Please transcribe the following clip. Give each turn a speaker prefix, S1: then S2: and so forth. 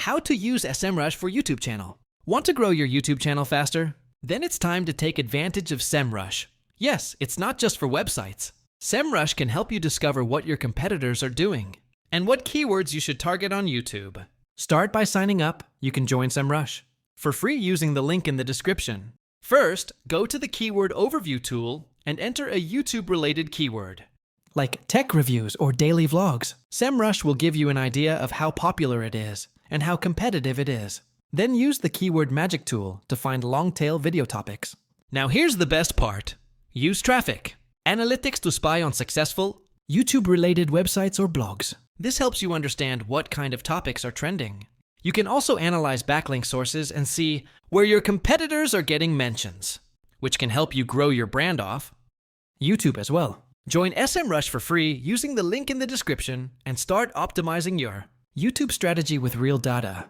S1: How to use SEMrush for YouTube channel. Want to grow your YouTube channel faster? Then it's time to take advantage of SEMrush. Yes, it's not just for websites. SEMrush can help you discover what your competitors are doing and what keywords you should target on YouTube. Start by signing up. You can join SEMrush for free using the link in the description. First, go to the Keyword Overview tool and enter a YouTube-related keyword, like tech reviews or daily vlogs. SEMrush will give you an idea of how popular it is and how competitive it is. Then use the Keyword Magic tool to find long-tail video topics. Now here's the best part. Use traffic analytics to spy on successful YouTube-related websites or blogs. This helps you understand what kind of topics are trending. You can also analyze backlink sources and see where your competitors are getting mentions, which can help you grow your brand off YouTube as well. Join SEMrush for free using the link in the description and start optimizing your YouTube strategy with real data.